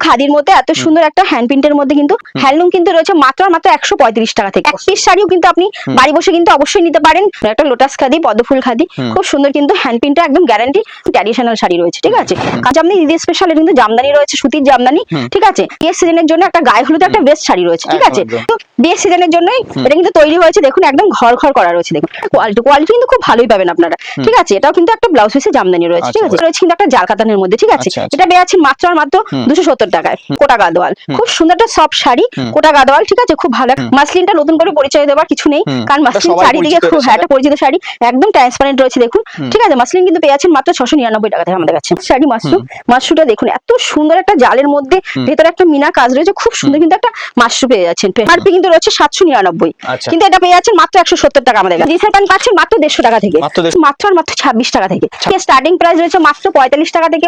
খাদির মধ্যে এত সুন্দর একটা হ্যান্ড প্রিন্টের মধ্যে কিন্তু হ্যান্ডলুম কিন্তু রয়েছে মাত্র 135 টাকা থেকে। এক পিস শাড়িও কিন্তু আপনি বাড়ি বসে কিন্তু অবশ্যই নিতে পারেন। একটা লোটাস খাদি, পদ্মফুল খাদি, খুব সুন্দর কিন্তু হ্যান্ড প্রিন্টটা একদম গ্যারান্টি ট্র্যাডিশনাল শাড়ি রয়েছে, ঠিক আছে। কাজ আপনি ঈদ স্পেশাল কিন্তু জামদানি রয়েছে, সুতির জামদানি, ঠিক আছে। বিয়ের সিজনের জন্য একটা গায়ে হলুদ একটা বেস্ট শাড়ি রয়েছে, ঠিক আছে। তো বিয়ের সিজনের জন্যই এটা কিন্তু তৈরি হয়েছে, দেখুন একদম ঘর ঘর করা রয়েছে, দেখুন কোয়ালিটি কিন্তু খুব ভালোই পাবেন আপনারা, ঠিক আছে। এটাও কিন্তু একটা ব্লাউজ পিসে জামদানি রয়েছে, ঠিক আছে। রয়েছে কিন্তু একটা জাল কাতানের মধ্যে, ঠিক আছে। এটা পেয়েছেন মাত্র 270 টাকায়, কোটা গাদোয়াল, খুব সুন্দর একটা সফট শাড়ি, কোটা গাদোয়াল, ঠিক আছে। খুব ভালো মাসলিনটা নতুন করে পরিচয় দেওয়ার কিছু নেই, কারণ মাসলিন চারিদিকে খুব একটা পরিচিত শাড়ি, একদম ট্রান্সপারেন্ট রয়েছে, দেখুন, ঠিক আছে। মাসলিন কিন্তু পেয়েছেন মাত্র 699 টাকা থেকে আমাদের কাছে। শাড়ি মাশরুটা দেখুন এত সুন্দর একটা জালের মধ্যে, ভেতরে একটা মিনা কাজ রয়েছে, খুব সুন্দর কিন্তু একটা মাশরু পেয়ে যাচ্ছেন। এমআরপি কিন্তু রয়েছে 799, কিন্তু এটা পেয়ে যাচ্ছেন মাত্র 170 টাকা আমাদের কাছে। রিসেল প্যান্ট পাচ্ছেন মাত্র 150 টাকা থেকে, মাত্র 26 টাকা থেকে। স্টার্টিং প্রাইস রয়েছে মাত্র 45 টাকা থেকে।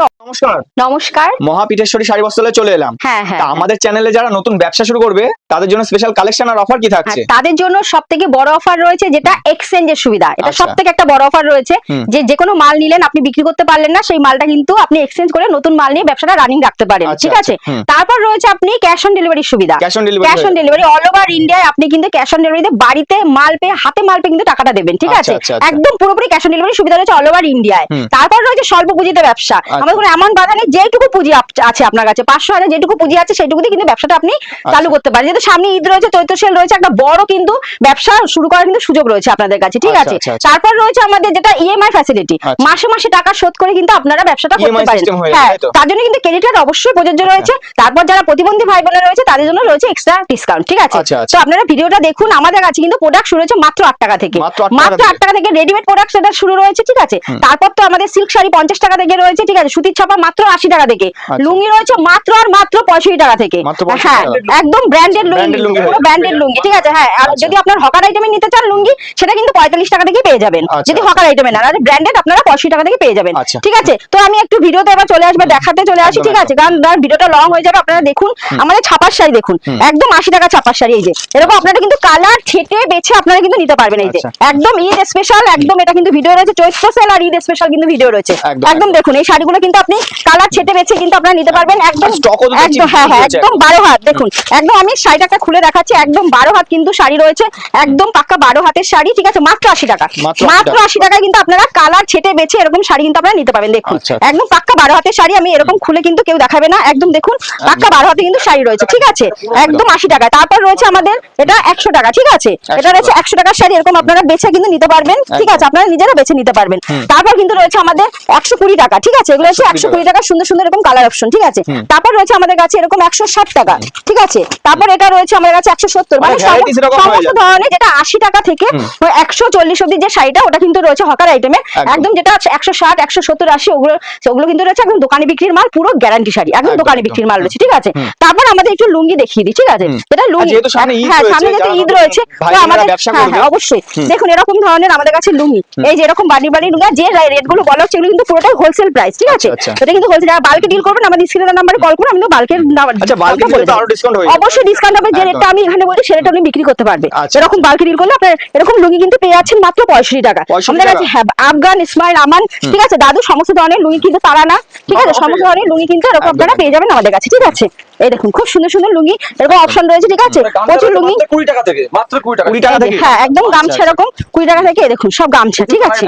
নমস্কার, মহাপীঠেশ্বরী শাড়ি বস্ত্রালয়ে চলে এলাম। হ্যাঁ হ্যাঁ, আমাদের চ্যানেলে যারা নতুন ব্যবসা শুরু করবে তাদের জন্য স্পেশাল কালেকশন আর অফার কি থাকছে? তাদের জন্য সবথেকে বড় অফার রয়েছে যেটা এক্সচেঞ্জের সুবিধা। এটা সবথেকে একটা বড় অফার রয়েছে, যে কোনো মাল নিলেন, আপনি বিক্রি করতে পারলেন না, সেই মালটা কিন্তু আপনি এক্সচেঞ্জ করে নতুন মাল নিয়ে ব্যবসাটা রানিং রাখতে পারেন, ঠিক আছে। তারপর রয়েছে আপনি ক্যাশ অন ডেলিভারির সুবিধা। Cash on delivery all over ইন্ডিয়ায় আপনি কিন্তু ক্যাশ অন ডেলিভারিতে বাড়িতে মাল পেয়ে, হাতে মাল পেয়ে কিন্তু টাকাটা দেবেন, ঠিক আছে। একদম পুরোপুরি ক্যাশ অন ডেলিভারি সুবিধা রয়েছে অল ওভার ইন্ডিয়ায়। তারপর রয়েছে স্বল্প পুঁজিতে ব্যবসা। আমাদের কোনো এমন বাধা নেই, যেটুকু পুঁজি আছে আপনার কাছে, 500,000 যেটুকু পুঁজি আছে সেইটুকুতে কিন্তু ব্যবসাটা আপনি চালু করতে পারেন। যেহেতু সামনে ঈদ রয়েছে, চৈত্র সেল রয়েছে, একটা বড় কিন্তু ব্যবসা শুরু করার কিন্তু সুযোগ রয়েছে আপনাদের কাছে, ঠিক আছে। তারপর রয়েছে আমাদের যেটা ইএমআই ফ্যাসিলিটি, মাসে মাসে টাকা শোধ করে কিন্তু আপনারা ব্যবসাটা করতে পারেন। হ্যাঁ, তার জন্য কিন্তু ক্রেডিট কার্ড অবশ্যই প্রযোজ্য রয়েছে। তারপর যারা প্রতিবন্ধী ভাই বোনেরা রয়েছে তাদের জন্য রয়েছে এক্সট্রা ডিসকাউন্ট, ঠিক আছে। তো আপনারা ভিডিওটা দেখুন। আমাদের কাছে কিন্তু প্রোডাক্ট শুরু হয়েছে মাত্র 8 টাকা থেকে, মাত্র 8 টাকা থেকে রেডিমেড প্রোডাক্ট সেটা শুরু রয়েছে, ঠিক আছে। তারপর তো আমাদের সিল্ক শাড়ি 50 টাকা থেকে রয়েছে, ঠিক আছে। সুতির ছাপা মাত্র 80 টাকা থেকে, লুঙ্গি রয়েছে মাত্র আর মাত্র 65 টাকা থেকে। হ্যাঁ, একদম ব্র্যান্ডেড লুঙ্গি, পুরো ব্র্যান্ডেড লুঙ্গি, ঠিক আছে। হ্যাঁ, আর যদি আপনার হকার আইটেমে নিতে চান লুঙ্গি, সেটা কিন্তু 45 টাকা থেকে পেয়ে যাবেন, যদি হকার আইটেমে না। আর ব্র্যান্ডেড আপনারা 85 টাকা থেকে পেয়ে যাবেন, ঠিক আছে। তো আমি একটু ভিডিওতে এবার চলে আসবে, দেখাতে চলে আসি, ঠিক আছে, কারণ ভিডিওটা লং হয়ে যাবে। আপনারা দেখুন আমাদের ছাপার শাড়ি, দেখুন একদম 80 টাকা ছাপার শাড়ি। এই যে এরকম আপনারা কিন্তু কালার ছেটে বেছে আপনারা কিন্তু নিতে পারবেন। এই যে একদম ঈদ স্পেশাল, একদম এটা কিন্তু ভিডিও রয়েছে, চৈত্র সেল আর ঈদ স্পেশাল কিন্তু ভিডিও রয়েছে। একদম দেখুন এই শাড়িগুলো কিন্তু আপনি কালার ছেটে বেছে কিন্তু আপনারা নিতে পারবেন। একদম হ্যাঁ হ্যাঁ, একদম 12 হাত। দেখুন একদম আমি শাড়িটা একটা খুলে দেখাচ্ছি, একদম 12 হাত কিন্তু শাড়ি রয়েছে, একদম পাক্কা 12 হাতের শাড়ি, ঠিক আছে। মাত্র 80 টাকা, মাত্র 80 টাকায় কিন্তু আপনারা কালার ছেটে বেছে এরকম শাড়ি কিন্তু আপনারা নিতে পারবেন। দেখুন একদম পাক্কা 12 হাতের শাড়ি, আমি এরকম খুলে কিন্তু কেউ দেখাবে না, একদম দেখুন পাক্কা 12 হাতে কিন্তু শাড়ি রয়েছে, ঠিক আছে, একদম 80 টাকা। তারপর রয়েছে আমাদের এটা 100 টাকা, ঠিক আছে। এটা রয়েছে 100 টাকার শাড়ি, এরকম আপনারা বেছে কিন্তু নিতে পারবেন, ঠিক আছে, আপনারা নিজেরা বেছে নিতে পারবেন। তারপর কিন্তু রয়েছে আমাদের 120 টাকা, ঠিক আছে। এগুলো হচ্ছে 120 টাকা, সুন্দর সুন্দর এরকম কালার অপশন, ঠিক আছে। তারপর রয়েছে আমাদের কাছে এরকম 160 টাকা, ঠিক আছে। তারপর এটা রয়েছে আমাদের কাছে 170, মানে সমস্ত ধরনের যেটা 80 টাকা থেকে 140 অবধি যে শাড়িটা, ওটা কিন্তু রয়েছে হকার আইটেমে। একদম যেটা 160, 170, 80 ওগুলো কিন্তু রয়েছে একদম দোকানে বিক্রির মাল, পুরো গ্যারান্টি শাড়ি, একদম দোকানে বিক্রির মাল রয়েছে, ঠিক আছে। তারপর আমাদের একটু লুঙ্গি দেখিয়ে দিই, ঠিক আছে। এটা লুঙ্গি, হ্যাঁ, সামনে যেহেতু ঈদ রয়েছে আমাদের, হ্যাঁ অবশ্যই দেখুন এরকম ধরনের আমাদের কাছে লুঙ্গি, এই যে এরকম বাড়ি বাড়ি লুঙ্গি, যে রেট গুলো বলা হচ্ছে এগুলো কিন্তু পুরোটাই হোলসেল প্রাইস, ঠিক আছে। এটা কিন্তু হোলসেল, যারা বাল্কে ডিল করবেন আমাদের স্ক্রিনের নাম্বারে কল করুন, আমি তো বাল্কের অবশ্যই ডিসকাউন্ট হবে। যে রেটটা আমি এখানে বলি সেটা আপনি বিক্রি করতে পারবে। এরকম বাল্কে ডিল করলে আপনার এরকম লুঙ্গি কিন্তু পেয়ে যাচ্ছেন মাত্র 65 টাকা আমাদের কাছে। হ্যাঁ, আফগান, ইসমাইল, আমান, ঠিক আছে, দাদু, সমস্ত ধরনের লুঙ্গি কিন্তু তারা না, ঠিক আছে, সমস্ত ধরনের লুঙ্গি কিন্তু এরকম আপনারা পেয়ে যাবেন আমাদের কাছে, ঠিক আছে। এই দেখুন খুব সুন্দর সুন্দর লুঙ্গি এরকম অপশন রয়েছে, ঠিক আছে। প্রচুর লুঙ্গি 20 টাকা থেকে, মাত্র 20 টাকা থেকে, হ্যাঁ একদম গামছা এরকম 20 টাকা থেকে। দেখুন সব গামছা, ঠিক আছে,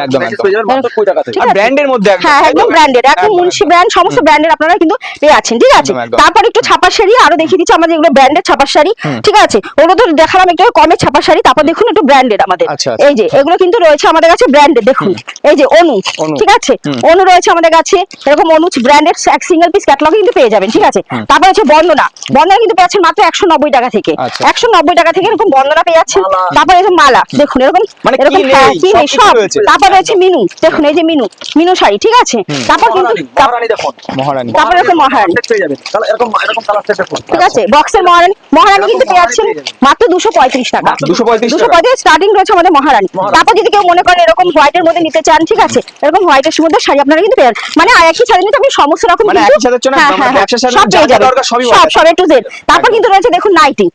ব্র্যান্ডের মধ্যে, হ্যাঁ একদম ব্র্যান্ডেড, একদম মুন্সি ব্র্যান্ড, সমস্ত ব্র্যান্ডের আপনারা কিন্তু পেয়ে যাচ্ছেন, ঠিক আছে। তারপর একটু ছাপার শাড়ি আরো দেখিয়ে দিচ্ছি, আমাদের এগুলো ব্র্যান্ডেড ছাপার শাড়ি, ঠিক আছে। ওগুলো তো দেখালাম একটু কমে ছাপার শাড়ি। তারপর দেখুন একটু ব্র্যান্ডেড আমাদের, এই যে এগুলো কিন্তু রয়েছে আমাদের কাছে ব্র্যান্ডেড। দেখুন এই যে অনু, ঠিক আছে, অনু রয়েছে আমাদের কাছে, এরকম অনু ব্র্যান্ডেড এক সিঙ্গেল পিস ক্যাটালগ কিন্তু পেয়ে যাবেন, ঠিক আছে। তারপর হচ্ছে বন্দনা কিন্তু পেয়ে যাচ্ছেন মাত্র 190 টাকা থেকে, 190 টাকা থেকে এরকম বন্দনা পেয়ে যাচ্ছেন। তারপর এই যে মালা, দেখুন এরকম এরকম সব। তারপর রয়েছে মিনু, দেখুন এই যে মিনু শাড়ি, ঠিক আছে। তারপর কিন্তু তারপর এরকম মহারানী, ঠিক আছে, বক্সের মহারানী কিন্তু পেয়ে যাচ্ছেন মাত্র 235 টাকা, 235 স্টার্টিং রয়েছে আমাদের মহারানী। তারপর যদি কেউ মনে করেন এরকম হোয়াইটের মধ্যে নিতে চান, ঠিক আছে, এরকম হোয়াইটের মধ্যে শাড়ি আপনারা কিন্তু পেয়ে যাবেন, মানে একই শাড়ি নিতে আপনি সমস্ত রকম সব পেয়ে যাবেন, সব A to Z। তারপর কিন্তু রয়েছে দেখুন নাইটি,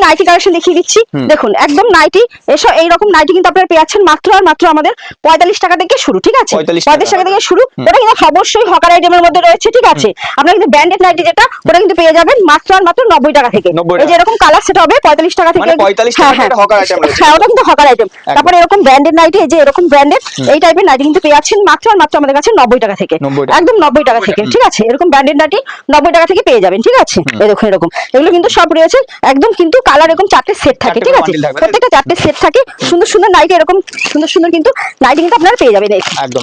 নাইটি কালেকশন দেখিয়ে দিচ্ছি। দেখুন একদম নাইটি, এসব এইরকম নাইটি কিন্তু আপনারা পেয়ে যাচ্ছেন মাত্র আর মাত্র আমাদের 45 টাকা থেকে শুরু, ঠিক আছে? 45 টাকা থেকে শুরু। ওটা কিন্তু অবশ্যই হকার আইটেমের মধ্যে রয়েছে, ঠিক আছে? আপনারা কিন্তু ব্র্যান্ডেড নাইটি যেটা ওটা কিন্তু পেয়ে যাবেন মাত্র আর মাত্র 90 টাকা থেকে। এই যে এরকম কালার সেট হবে 45 টাকা থেকে। 45 টাকা এটা হকার আইটেম রয়েছে। হ্যাঁ, ওটা কিন্তু হকার আইটেম। তারপর এরকম ব্র্যান্ডেড নাইটি, এই যে এরকম ব্র্যান্ডেড এই টাইপের নাইটি কিন্তু পেয়ে যাচ্ছেন মাত্র আর মাত্র আমাদের কাছে 90 টাকা থেকে, একদম 90 টাকা থেকে, ঠিক আছে? এরকম ব্র্যান্ডেড নাইটি 90 টাকা থেকে পেয়ে যাবেন, ঠিক আছে? এই দেখুন এরকম এগুলো কিন্তু সব রয়েছে একদম, কিন্তু কালার এরকম 4টে সেট থাকে, ঠিক আছে? প্রত্যেকটা 4টে সেট থাকে, সুন্দর সুন্দর নাইটি, এরকম সুন্দর সুন্দর কিন্তু নাইটি কিন্তু আপনারা পেয়ে যাবেন।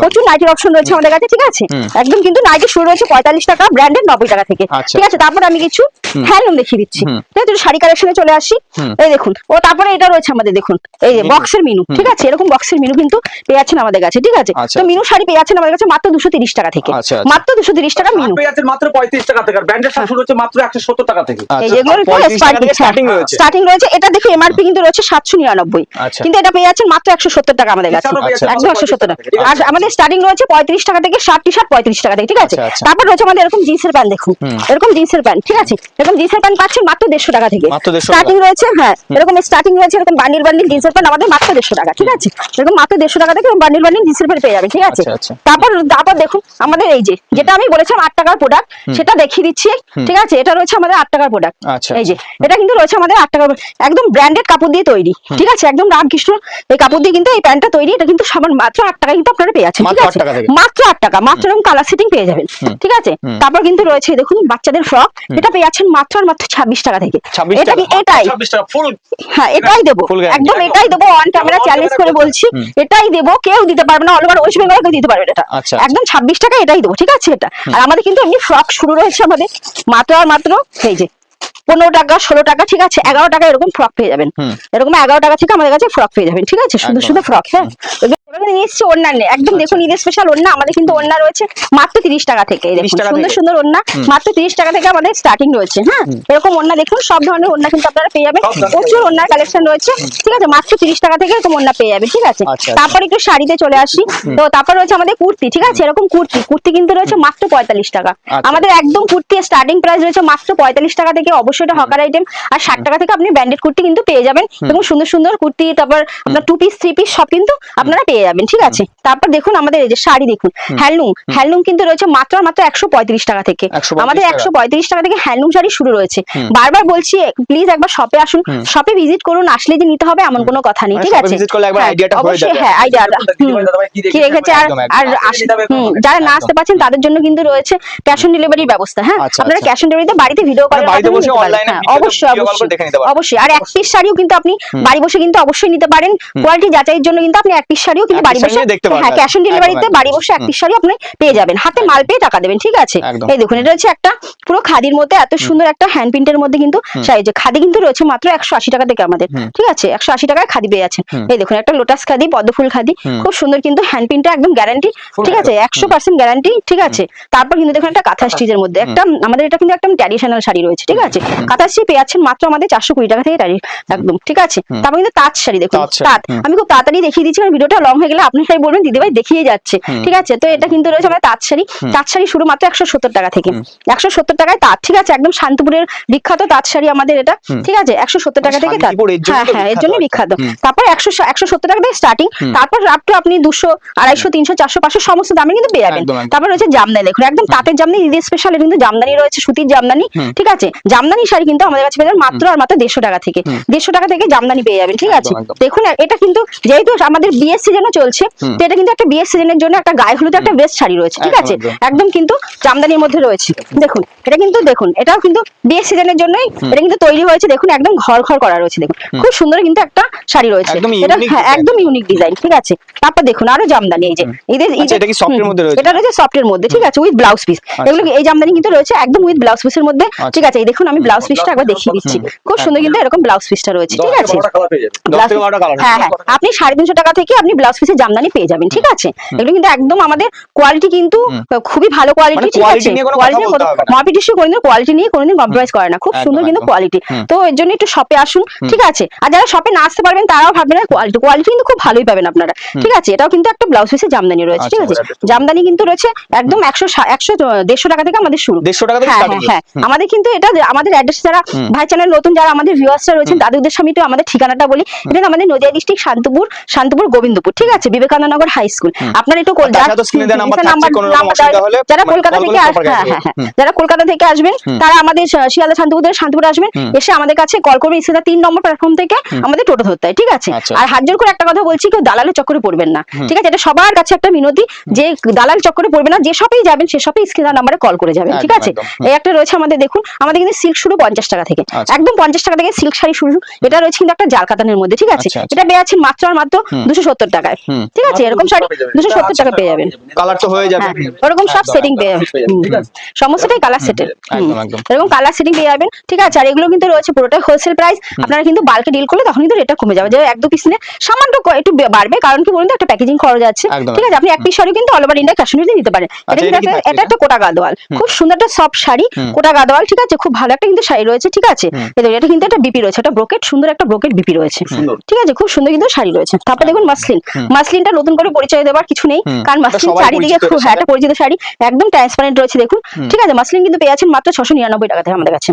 প্রচুর নাইটির অপশন রয়েছে আমাদের কাছে, ঠিক আছে? একদম কিন্তু নাইটি শুরু রয়েছে 45 টাকা, ব্র্যান্ডেড 90 টাকা থেকে, ঠিক আছে? তারপর আমি কিছু হ্যান্ডলুম দেখিয়ে দিচ্ছি, ঠিক আছে? শাড়ি কালেকশনে চলে আসি। এই দেখুন, ও তারপরে এটা রয়েছে আমাদের, দেখুন এই যে বক্সের মিনু, ঠিক আছে? এরকম বক্সের মিনু কিন্তু পেয়ে যাচ্ছেন আমাদের কাছে, ঠিক আছে? তো মিনু শাড়ি পেয়ে যাচ্ছেন আমাদের কাছে মাত্র 230 টাকা থেকে, মাত্র 230 টাকা মিনু পেয়ে যাচ্ছেন মাত্র 35 টাকা থেকে। ব্র্যান্ডেড শাড়ি শুরু হচ্ছে মাত্র 170 টাকা থেকে। এই যেগুলো স্টার্টিং রয়েছে, এটা দেখে এমআরপি কিন্তু রয়েছে 799, কিন্তু এটা পেয়ে যাচ্ছেন মাত্র 170 টাকা আমাদের কাছে, একদম 170 টাকা। আর আমাদের স্টার্টিং রয়েছে 35 টাকা থেকে, শার্ট টি শার্ট 35 টাকা থেকে, ঠিক আছে? তারপর রয়েছে আমাদের এরকম জিন্সের প্যান্ট, দেখুন এরকম জিন্সের প্যান্ট, ঠিক আছে? এরকম জিন্সের প্যান্ট পাচ্ছেন মাত্র 150 টাকা থেকে স্টার্টিং রয়েছে। হ্যাঁ, এরকম স্টার্টিং রয়েছে এরকম বান্ডিল বান্ডিল জিন্সের প্যান্ট আমাদের মাত্র 150 টাকা, ঠিক আছে? এরকম মাত্র 150 টাকা থেকে বান্ডিল বান্ডিল জিন্সের প্যান্ট পেয়ে যাবেন, ঠিক আছে? তারপর দেখুন আমাদের এই যে যেটা আমি বলেছিলাম 8 টাকার প্রোডাক্ট, সেটা দেখিয়ে দিচ্ছি, ঠিক আছে? এটা রয়েছে আমাদের 8 টাকার প্রোডাক্ট। এই যে এটা কিন্তু রয়েছে আমাদের 8 টাকার, একদম ব্র্যান্ডেড কাপড় দিয়ে তৈরি, ঠিক আছে? একদম রামকৃষ্ণ এই কাপড় দিয়ে কিন্তু এই প্যান্টটা তৈরি। এটা কিন্তু সবার মাত্র 8 টাকা কিন্তু আপনারা পেয়ে যাচ্ছেন, ঠিক আছে? মাত্র 8 টাকা, মাত্র এরকম কালার সেটিং পেয়ে যাবেন, ঠিক আছে? তারপর কিন্তু রয়েছে দেখুন বাচ্চাদের ফ্রক, এটা পেয়ে যাচ্ছেন মাত্র আর মাত্র 26 টাকা থেকে। এটা কি এটাই 26 টাকা ফুল? হ্যাঁ, এটাই দেবো, একদম এটাই দেবো, অন ক্যামেরা চ্যালেঞ্জ করে বলছি, এটাই দেবো, কেউ দিতে পারবে না, অল ওভার ওয়েস্ট বেঙ্গল কেউ দিতে পারবে না। এটা একদম 26 টাকা এটাই দেবো, ঠিক আছে? এটা আর আমাদের কিন্তু এমনি ফ্রক শুরু রয়েছে আমাদের মাত্র আর মাত্র এই যে 15 টাকা 16 টাকা, ঠিক আছে? 11 টাকা এরকম ফ্রক পেয়ে যাবেন, এরকম 11 টাকা থেকে আমাদের কাছে ফ্রক পেয়ে যাবেন, ঠিক আছে? সুন্দর সুন্দর ফ্রক। হ্যাঁ, নিশ্চয়ই ওড়না নেই, একদম দেখুন ঈদের স্পেশাল ওড়না আমাদের কিন্তু ওড়না রয়েছে মাত্র 30 টাকা থেকে। দেখুন সুন্দর সুন্দর ওড়না মাত্র 30 টাকা থেকে আমাদের স্টার্টিং রয়েছে। হ্যাঁ, এরকম ওড়না দেখুন, সব ধরনের ওড়না কিন্তু আপনারা পেয়ে যাবেন, প্রচুর ওড়নার কালেকশন রয়েছে, ঠিক আছে? মাত্র 30 টাকা থেকে এরকম ওড়না পেয়ে যাবেন, ঠিক আছে? তারপর একটু শাড়িতে চলে আসি। তো তারপর রয়েছে আমাদের কুর্তি, ঠিক আছে? এরকম কুর্তি কিন্তু রয়েছে মাত্র 45 টাকা। আমাদের একদম কুর্তি স্টার্টিং প্রাইস রয়েছে মাত্র 45 টাকা থেকে। অবশ্যই এটা হকার আইটেম। আর 60 টাকা থেকে আপনি ব্র্যান্ডেড কুর্তি কিন্তু পেয়ে যাবেন, এবং সুন্দর সুন্দর কুর্তি, তারপর আপনার 2 পিস 3 পিস সব কিন্তু আপনারা পেয়ে যাবেন, ঠিক আছে? তারপর দেখুন আমাদের এই যে শাড়ি, দেখুন হ্যান্ডলুম কিন্তু রয়েছে মাত্র 135 টাকা থেকে। আমাদের 135 টাকা থেকে হ্যান্ডলুম শাড়ি শুরু রয়েছে। বারবার বলছি প্লিজ একবার শপে আসুন, শপে ভিজিট করুন, আসলে যে নিতে হবে এমন কোনো কথা নেই, ঠিক আছে? অবশ্যই হ্যাঁ, আইডিয়াটা কি রেখেছে। আর যারা না আসতে পারছেন তাদের জন্য কিন্তু রয়েছে ক্যাশ অন ডেলিভারির ব্যবস্থা। হ্যাঁ, আপনারা ক্যাশ অন ডেলিভারিতে বাড়িতে ভিডিও কল অবশ্যই। আর এক পিস শাড়িও কিন্তু আপনি বাড়ি বসে কিন্তু অবশ্যই নিতে পারেন। কোয়ালিটি যাচাইয়ের জন্য কিন্তু আপনি এক পিস শাড়িও কিন্তু বাড়ি বসে, হ্যাঁ, ক্যাশ অন ডেলিভারিতে বাড়ি বসে এক পিস শাড়ি আপনি পেয়ে যাবেন, হাতে মাল পেয়ে টাকা দেবেন, ঠিক আছে? এই দেখুন এটা হচ্ছে একটা পুরো খাদির মধ্যে এত সুন্দর একটা হ্যান্ড প্রিন্টের মধ্যে কিন্তু শাড়ি, যে খাদি কিন্তু রয়েছে মাত্র 180 টাকা থেকে আমাদের, ঠিক আছে? 180 টাকায় খাদি পেয়ে যাচ্ছেন। এই দেখুন একটা লোটাস খাদি, পদ্মফুল খাদি, খুব সুন্দর কিন্তু হ্যান্ড প্রিন্টটা একদম গ্যারান্টি, ঠিক আছে? 100% গ্যারান্টি, ঠিক আছে? তারপর কিন্তু দেখুন একটা কাঁথা স্টিচের মধ্যে একটা আমাদের এটা কিন্তু একটা ট্র্যাডিশনাল শাড়ি রয়েছে, ঠিক আছে? কাঁথা স্টিচ পেয়ে যাচ্ছেন মাত্র আমাদের 420 টাকা থেকে একদম, ঠিক আছে? তারপর কিন্তু তাঁত শাড়ি, দেখুন তাঁত আমি খুব তাড়াতাড়ি দেখিয়ে দিচ্ছি, কারণ ভিডিওটা লং হয়ে গেলে আপনি সবাই বলবেন দিদি ভাই দেখিয়ে যাচ্ছে, ঠিক আছে? তো এটা কিন্তু রয়েছে আমাদের তাঁত শাড়ি শুরু মাত্র 170 টাকা থেকে। 170 টাকায় তাঁত, ঠিক আছে? একদম শান্তিপুরের বিখ্যাত তাঁত শাড়ি আমাদের এটা, ঠিক আছে? 170 টাকা থেকে তাঁত, হ্যাঁ, এর জন্য বিখ্যাত। তারপর 170 টাকা থেকে স্টার্টিং, তারপর আপ টু আপনি 200 250 300 400 500 সমস্ত দামে কিন্তু পেয়ে যাবেন। তারপর রয়েছে জামদানি, দেখুন একদম তাঁতের জামদানি, ঈদের স্পেশাল কিন্তু জামদানি রয়েছে, সুতির জামদানি, ঠিক আছে? জামদানি শাড়ি কিন্তু আমাদের কাছে পেয়ে যাবেন মাত্র আর মাত্র 150 টাকা থেকে। 150 টাকা থেকে জামদানি পেয়ে যাবেন, ঠিক আছে? দেখুন এটা কিন্তু যেহেতু আমাদের বিয়ের সিজনও চলছে, তো এটা কিন্তু একটা বিয়ের সিজনের জন্য একটা গায়ে হলুদ একটা বেস্ট শাড়ি রয়েছে, ঠিক আছে? একদম কিন্তু জামদানির মধ্যে রয়েছে। দেখুন এটা কিন্তু, দেখুন এটাও কিন্তু বিয়ের সিজনের জন্যই এটা কিন্তু তৈরি হয়েছে। দেখুন একদম ঘর করা রয়েছে, দেখুন খুব সুন্দর কিন্তু একটা শাড়ি রয়েছে, এটা হ্যাঁ একদম ইউনিক ডিজাইন, ঠিক আছে? তারপর দেখুন আরো জামদানি, এই যে এটা কি সফটের মধ্যে রয়েছে, এটা রয়েছে সফটের মধ্যে, ঠিক আছে? উইথ ব্লাউজ পিস, এগুলো এই জামদানি কিন্তু রয়েছে একদম উইথ ব্লাউজ পিসের মধ্যে, ঠিক আছে? এই দেখুন আমি ব্লাউজ পিসটা একবার দেখিয়ে দিচ্ছি, খুব সুন্দর কিন্তু এরকম ব্লাউজ পিসটা রয়েছে, ঠিক আছে। 10 কালার পেয়ে যাবে। 10 থেকে 12টা কালার। হ্যাঁ হ্যাঁ, আপনি 350 টাকা থেকে আপনি ব্লাউজ পিসের জামদানি পেয়ে যাবেন, ঠিক আছে। এগুলো কিন্তু একদম আমাদের কোয়ালিটি কিন্তু খুবই ভালো কোয়ালিটি, মানে ঠিক আছে। quality নিয়ে কোনো কথা কোয়ালিটি বলতে হবে না। মাপিটিসি কোনোদিন কোয়ালিটি নিয়ে কোনোদিন কম্প্রোমাইজ করে না, খুব একদম, সুন্দর কিন্তু একদম। কোয়ালিটি। তো এর জন্য একটু শপে আসুন, ঠিক আছে। আর যারা শপে না আসতে পারবেন তারাও ভাববেন না, কোয়ালিটি কিন্তু খুব ভালোই পাবেন আপনারা, ঠিক আছে। এটাও কিন্তু একটা ব্লাউজ পিসের জামদানি রয়েছে, ঠিক আছে। আচ্ছা, জামদানি কিন্তু রয়েছে একদম 150 টাকা থেকে আমাদের শুরু। 150 টাকা থেকে হ্যাঁ starting হ্যাঁ হ্যাঁ, আমাদের কিন্তু এটা আমাদের অ্যাড্রেস, যারা ভাই চ্যানেল নতুন যারা আমাদের ভিউয়ার্সরা রয়েছেন তাদের উদ্দেশ্যে আমি একটু আমাদের ঠিকানাটা বলি। এটা আমাদের নদিয়া ডিস্ট্রিক্ট শান্তিপুর গোবিন্দপুর, ঠিক আছে, বিবেকানন্দনগর হাই স্কুল। আপনারা একটু তাছাড়া তো স্ক্রিনে দেওয়া নাম্বার থাকছে, কোনো রকম অসুবিধা হলে যারা কলকাতা call থেকে করলে proper হ্যাঁ guide হ্যাঁ করবে। হ্যাঁ, যারা কলকাতা থেকে আসবেন তারা আমাদের শিয়ালদা শান্তিপুরে আসবেন, এসে আমাদের কাছে কল করবে, এসে 3 নম্বর প্ল্যাটফর্ম থেকে আমাদের টোটো ধরতে হয়, ঠিক আছে। আচ্ছা। আর হাত জোর করে একটা কথা বলছি, কেউ দালালের চক্করে পড়বেন না, ঠিক আছে। এটা সবার কাছে একটা মিনতি যে দালাল চক্করে পড়বেন না, যে শপেই যাবেন সে শপে স্ক্রিনার নাম্বারে কল করে যাবেন, ঠিক একদম, আছে। একদম। এই একটা রয়েছে আমাদের, দেখুন আমাদের কিন্তু সিল্ক শুরু 50 টাকা থেকে, আচ্ছা। একদম 50 টাকা থেকে সিল্ক শাড়ি শুরু। এটা রয়েছে কিন্তু একটা জাল কাতানের মধ্যে, ঠিক আছে। আচ্ছা, আচ্ছা। এটা পেয়ে যাচ্ছেন মাত্র আর মাত্র 270 টাকায়, ঠিক আছে। এরকম শাড়ি 270 টাকা পেয়ে যাবেন। কালার তো হয়ে যাবে। হ্যাঁ, ওরকম সব একদম, সেটিং একদম। পেয়ে যাবেন, ঠিক আছে। সমস্তটাই কালার সেটের, একদম, একদম। এরকম কালার সেটিং পেয়ে যাবেন, ঠিক আছে। আর এগুলো কিন্তু রয়েছে পুরোটাই হোলসেল প্রাইস। আপনারা কিন্তু বাল্কে ডিল করলে তখন কিন্তু রেটটা কমে যাবে, যে 1-2 পিস নিলে সামান্য একটু বাড়বে, কারণ কি বলুন তো, একটা প্যাকেজিং খরচ আছে, একদম, ঠিক আছে। আপনি এক পিস শাড়ি কিন্তু all over India cash on delivery দিতে পারেন। এটা আচ্ছা, কিন্তু এটা কি থাকছে এটা একটা কোটা গাদোয়াল, খুব সুন্দর একটা সফট শাড়ি, কোটা গাদোয়াল, ঠিক আছে। খুব ভালো একটা কিন্তু শাড়ি রয়েছে, ঠিক আছে। এটা কিন্তু একটা বিপি রয়েছে, একটা ব্রোকেট, সুন্দর একটা ব্রোকেট বিপি রয়েছে, সুন্দর। ঠিক আছে। খুব সুন্দর কিন্তু শাড়ি রয়েছে। তারপর দেখুন মাসলিনটা নতুন করে পরিচয় দেওয়ার কিছু নেই, কারণ মাসলিন সবাই চারিদিকে পরিচিত খুব এটার একটা পরিচিত শাড়ি, একদম ট্রান্সপারেন্ট রয়েছে, দেখুন, ঠিক আছে। মাসলিন কিন্তু পেয়ে যাচ্ছেন মাত্র 699 টাকা থেকে আমাদের কাছে,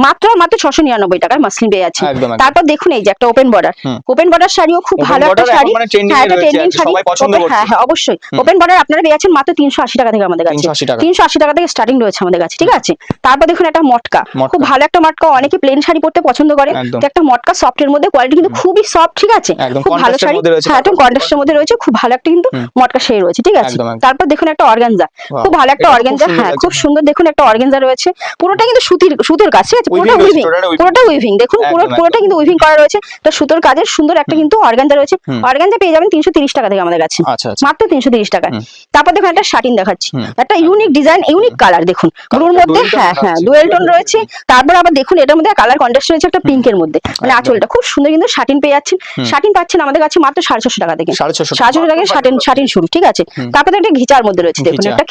মাত্র 699 টাকায় মাসলিন পেয়ে যাচ্ছেন। একদম, একদম। তারপর দেখুন এই যে একটা ওপেন বর্ডার শাড়িও খুব Open ভালো একটা border শাড়ি, এখন মানে trending হ্যাঁ, এ এটা রয়েছে, ট্রেন্ডিং আর কি শাড়ি, সবাই পছন্দ করছে। হ্যাঁ হ্যাঁ, অবশ্যই। ওপেন বর্ডার আপনারা পেয়ে যাচ্ছেন মাত্র 380 টাকা থেকে আমাদের কাছে, 380 টাকা। 380 টাকা থেকে স্টার্টিং রয়েছে আমাদের কাছে, ঠিক আছে। তারপর দেখুন একটা মটকা, খুব ভালো একটা মটকা, অনেকে প্লেন শাড়ি পরতে পছন্দ করে, একদম। তো একটা মটকা সফটের মধ্যে, কোয়ালিটি কিন্তু খুবই সফট, ঠিক আছে। একদম খুব ভালো contrast এর শাড়ি, মধ্যে রয়েছে হ্যাঁ, একদম কাপড়। কন্ট্রাস্টের মধ্যে রয়েছে, খুব ভালো একটা কিন্তু মটকা শাড়ি রয়েছে, ঠিক আছে। একদম, একদম। তারপর দেখুন একটা অর্গানজা, খুব ভালো একটা এটা তো খুব অর্গানজা, সুন্দর হ্যাঁ, লাগছে। খুব সুন্দর। দেখুন একটা অর্গানজা রয়েছে, পুরোটা কিন্তু সুতোর কাজ, ঠিক আছে। পুরোটা Weaving রয়েছে, উইভিং, total weaving। পুরোটা উইভিং, দেখুন একদম, পুরোটা একদম। কিন্তু উইভিং করা রয়েছে, এটা সুতোর কাজের সুন্দর একটা কিন্তু অর্গানজা রয়েছে। অর্গানজা পেয়ে যাবেন 330 টাকা থেকে আমাদের কাছে, আচ্ছা, আচ্ছা। মাত্র 330 টাকায়। তারপর দেখুন একটা শাটিন দেখাচ্ছি, একটা ইউনিক ডিজাইন, ইউনিক কালার, দেখুন ব্লুর মধ্যে, dual tone হ্যাঁ হ্যাঁ, থাকছে। ডুয়েল টোন রয়েছে। তারপর আবার দেখুন এটার মধ্যে কালার কন্ট্রাস্ট রয়েছে একটা পিঙ্কের মধ্যে, মানে আঁচলটা খুব সুন্দর কিন্তু শাটিন পেয়ে যাচ্ছেন। শাটিন পাচ্ছেন আমাদের কাছে মাত্র 650 টাকা থেকে, 650 টাকায় শাটিন শুরু, ঠিক আছে। তারপরে একটা ঘিচার মধ্যে রয়েছে, দেখুন ঘিচা। একটা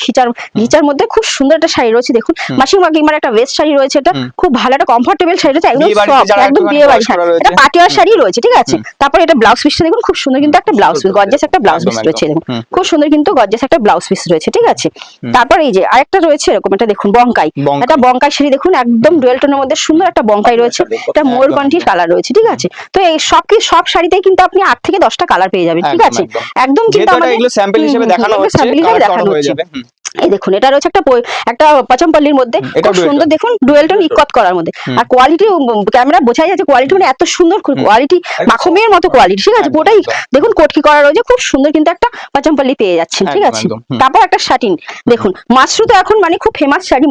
ঘিচার মধ্যে খুব সুন্দর একটা শাড়ি রয়েছে, দেখুন মাসিমা কিংবা একটা ওয়েস্ট শাড়ি রয়েছে, এটা খুব ভালো একটা কমফোর্টেবল শাড়ি রয়েছে, একদম বিয়ে বাড়িতে সফট, যারা একদম একটুখানি বিয়ে বাড়ি, বয়স করা রয়েছে। এটা পাটিয়ার শাড়ি রয়েছে, ঠিক আছে। তারপর এটা ব্লাউজ পিসটা দেখুন, খুব সুন্দর কিন্তু একটা ব্লাউজ পিস, গর্জিয়াস একটা ব্লাউজ একদম, পিস একদম। রয়েছে, দেখুন খুব সুন্দর কিন্তু গর্জিয়াস একটা ব্লাউজ পিস রয়েছে, ঠিক আছে। তারপর এই যে আরেকটা রয়েছে এরকম, এটা দেখুন বঙ্কাই, এটা বঙ্কাই শাড়ি, দেখুন একদম ডুয়েল টোনের মধ্যে সুন্দর একটা বঙ্কাই রয়েছে, এটা ময়ূরকণ্ঠীর কালার রয়েছে, ঠিক আছে। তো এই সব শাড়িতেই কিন্তু আপনি 8 থেকে 10টা কালার পেয়ে যাবেন, ঠিক একদম, আছে। একদম। একদম কিন্তু যেহেতু এটা আমাদের এগুলো স্যাম্পল হিসেবে দেখানো হচ্ছে, sample হিসেবে কালার দেখানো হয়ে হচ্ছে। যাবে। এই দেখুন এটা রয়েছে একটা পচমপল্লির মধ্যে, এটা খুব dual সুন্দর, tone। দেখুন ডুয়েল টোন ইকত করার মধ্যে, আর কোয়ালিটি ক্যামেরা বোঝাই যাচ্ছে, কোয়ালিটি মানে এত সুন্দর কোয়ালিটি, মাখমের মতো কোয়ালিটি, ঠিক আছে। একদম, পুরোটাই একদম। দেখুন কোটকি করা রয়েছে, খুব সুন্দর কিন্তু একটা পচমপল্লি পেয়ে যাচ্ছেন, ঠিক একদম, আছে। একদম। তারপর একটা শাটিন, দেখুন মাশরু তো এখন মানে খুব ফেমাস শাড়ি,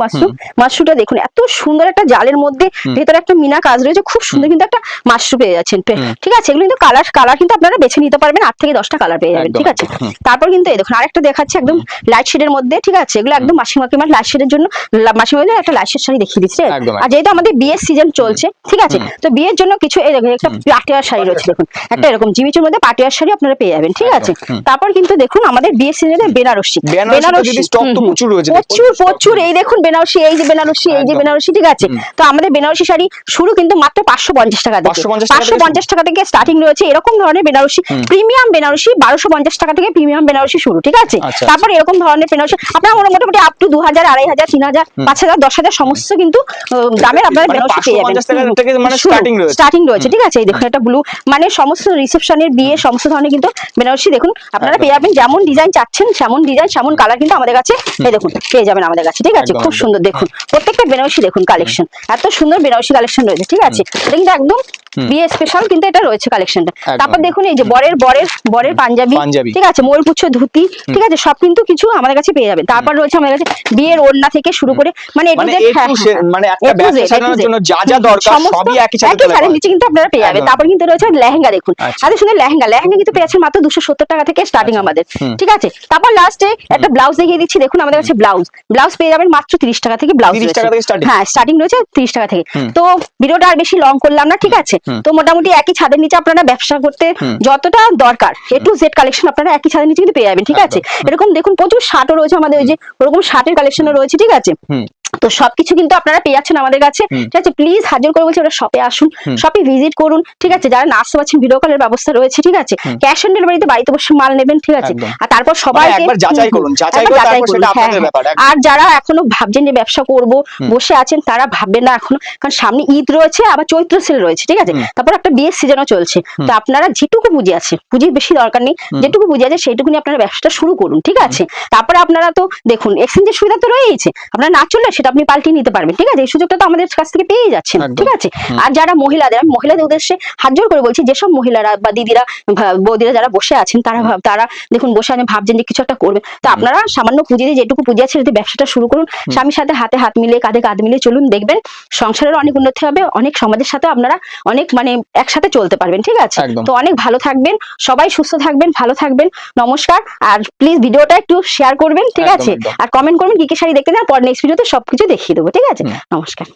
মাশরুটা দেখুন এত সুন্দর একটা জালের মধ্যে, ভেতরে একটা মিনা কাজ রয়েছে, খুব সুন্দর কিন্তু একটা মাশরু পেয়ে যাচ্ছেন, ঠিক আছে। এগুলো কিন্তু কালার কিন্তু আপনারা বেছে নিতে পারবেন, 8 থেকে 10টা কালার পেয়ে যাবেন, একদম, ঠিক আছে। তারপর কিন্তু এই দেখুন আরেকটা দেখাচ্ছি একদম লাইট শেডের মধ্যে, ঠিক আছে। এগুলো একদম মাসিমাকে আমার লাইট শেডের জন্য, মাসিমাকে একটা লাইট শেড শাড়ি দেখিয়ে দিচ্ছে। একদম, আর যেহেতু আমাদের বিয়ের সিজন চলছে, ঠিক আছে, তো বিয়ের জন্য কিছু এই দেখুন একটা পাটিয়ার শাড়ি রয়েছে, দেখুন একটা এরকম জিমিচুর মধ্যে পাটিয়ার শাড়ি আপনারা পেয়ে যাবেন, ঠিক আছে। তারপর কিন্তু দেখুন আমাদের বিয়ের সিজনে বেনারসি স্টক তো প্রচুর রয়েছে, প্রচুর, এই দেখুন বেনারসি, এই যে বেনারসি, ঠিক আছে। তো আমাদের বেনারসি শাড়ি শুরু কিন্তু মাত্র 550 টাকা থেকে, 550 টাকা থেকে স্টার্টিং রয়েছে। এরকম ধরনের বেনারসি, প্রিমিয়াম বেনারসি 1250 টাকা থেকে প্রিমিয়াম বেনারসি শুরু, ঠিক আছে। আচ্ছা, তারপর এরকম ধরনের বেনারসি আপনারা মোটামুটি আপ টু 2000, 2500, 3000, 5000, 10000 সমস্ত কিন্তু দামের আপনারা মানে বেনারসি পেয়ে যাবেন, 550 টাকা থেকে মানে স্টার্টিং রয়েছে, ঠিক আছে। এই দেখুন এটা ব্লু, মানে সমস্ত রিসেপশনের বিয়ে সমস্ত ধরনের কিন্তু বেনারসি দেখুন আপনারা পেয়ে যাবেন, যেমন ডিজাইন চাচ্ছেন সেমন ডিজাইন সেমন কালার কিন্তু আমাদের কাছে এই দেখুন পেয়ে যাবেন আমাদের কাছে, ঠিক আছে। একদম, খুব একদম। সুন্দর দেখুন প্রত্যেকটা বেনারসি, দেখুন কালেকশন এত সুন্দর বেনারসি কালেকশন রয়েছে, ঠিক আছে। এটা কিন্তু একদম বিয়ে স্পেশাল কিন্তু এটা রয়েছে কালেকশনটা। একদম। তারপর দেখুন এই যে বরের পাঞ্জাবি, পাঞ্জাবি। ঠিক আছে, ময়ূরপুচ্ছ ধুতি, ঠিক আছে, সব কিন্তু কিছু আমাদের কাছে পেয়ে যাবেন। তারপর রয়েছে আমাদের কাছে বিয়ের ওড়না থেকে শুরু করে মানে A to মানে Z, A to হ্যাঁ, Z, হ্যাঁ, মানে একটা A to Z, ব্যবসা A to চালানোর Z। জন্য যা যা দরকার সমস্ত সবই একই সাথে একই ছাড়ের নিচে কিন্তু আপনারা পেয়ে যাবেন। একদম। তারপর কিন্তু রয়েছে লেহেঙ্গা, দেখুন আচ্ছা। এত সুন্দর লেহেঙ্গা কিন্তু পেয়েছেন মাত্র 270 টাকা থেকে স্টার্টিং আমাদের, ঠিক আছে। তারপর লাস্টে একটা ব্লাউজ দেখিয়ে দিচ্ছি, দেখুন আমাদের কাছে ব্লাউজ পেয়ে যাবেন মাত্র 30 টাকা থেকে। ব্লাউজ 30 টাকা থেকে starting? হ্যাঁ, স্টার্টিং রয়েছে 30 টাকা থেকে। তো ভিডিওটা আর বেশি লং করলাম না, ঠিক আছে। তো মোটামুটি একই ছাদের নিচে আপনারা ব্যবসা করতে যতটা দরকার A to Z কালেকশন আপনারা একই ছাদের নিচে কিন্তু পেয়ে যাবেন, ঠিক আছে। এরকম দেখুন প্রচুর শার্টও রয়েছে আমাদের, ওই যে ওরকম শার্টের কালেকশনও রয়েছে, ঠিক আছে। তো সবকিছু কিন্তু আপনারা পেয়ে যাচ্ছেন আমাদের কাছে, ঠিক আছে। প্লিজ হাজির করে বলছি, ওরা শপে আসুন, শপে ভিজিট করুন, ঠিক আছে। যারা না আসতে পারছেন ভিডিও কলের ব্যবস্থা রয়েছে, ঠিক আছে। ক্যাশ অন ডেলিভারিতে বাড়িতে বসে মাল নেবেন, ঠিক আছে। একদম। আর তারপর সবাই একবার যাচাই করুন, যাচাই করে তারপর সেটা আপনাদের ব্যাপার। আর যারা এখনো ভাবছেন যে ব্যবসা করব বসে আছেন, তারা ভাববেন না এখনো, কারণ সামনে ঈদ রয়েছে, আবার চৈত্র সেল রয়েছে, ঠিক আছে। তারপর একটা বিয়ের সিজনও চলছে। তো আপনারা যেটুকু পুঁজি আছে, পুঁজির বেশি দরকার নেই, যেটুকু পুঁজি আছে সেইটুকু নিয়ে আপনারা ব্যবসাটা শুরু করুন, ঠিক আছে। তারপরে আপনারা তো দেখুন এক্সচেঞ্জের সুবিধা তো রয়েছে, আপনারা না চললে সেটা আপনি পাল্টিয়ে নিতে পারবেন, ঠিক আছে। এই সুযোগটা তো আমাদের কাছ থেকে পেয়ে যাচ্ছেন, ঠিক আছে। আর যারা মহিলাদের উদ্দেশ্যে হাত জোর করে বলছি, যেসব মহিলারা বা দিদিরা বৌদিরা যারা বসে আছেন, তারা দেখুন বসে আছেন, ভাবছেন যে কিছু একটা করবে, তো আপনারা সামান্য পুঁজি দিয়ে, যেটুকু পুঁজি আছে যদি ব্যবসাটা শুরু করুন, স্বামীর সাথে হাতে হাত মিলিয়ে কাঁধে কাঁধ মিলিয়ে চলুন, দেখবেন সংসারের অনেক উন্নতি হবে, অনেক সমাজের সাথে আপনারা অনেক মানে একসাথে চলতে পারবেন, ঠিক আছে। একদম। তো অনেক ভালো থাকবেন, সবাই সুস্থ থাকবেন, ভালো থাকবেন, নমস্কার। আর প্লিজ ভিডিওটা একটু শেয়ার করবেন, ঠিক একদম, আছে। একদম। আর কমেন্ট করবেন কি কি শাড়ি দেখতে চান, পর নেক্সট ভিডিওতে সবকিছু দেখিয়ে দেবো, ঠিক আছে। নমস্কার।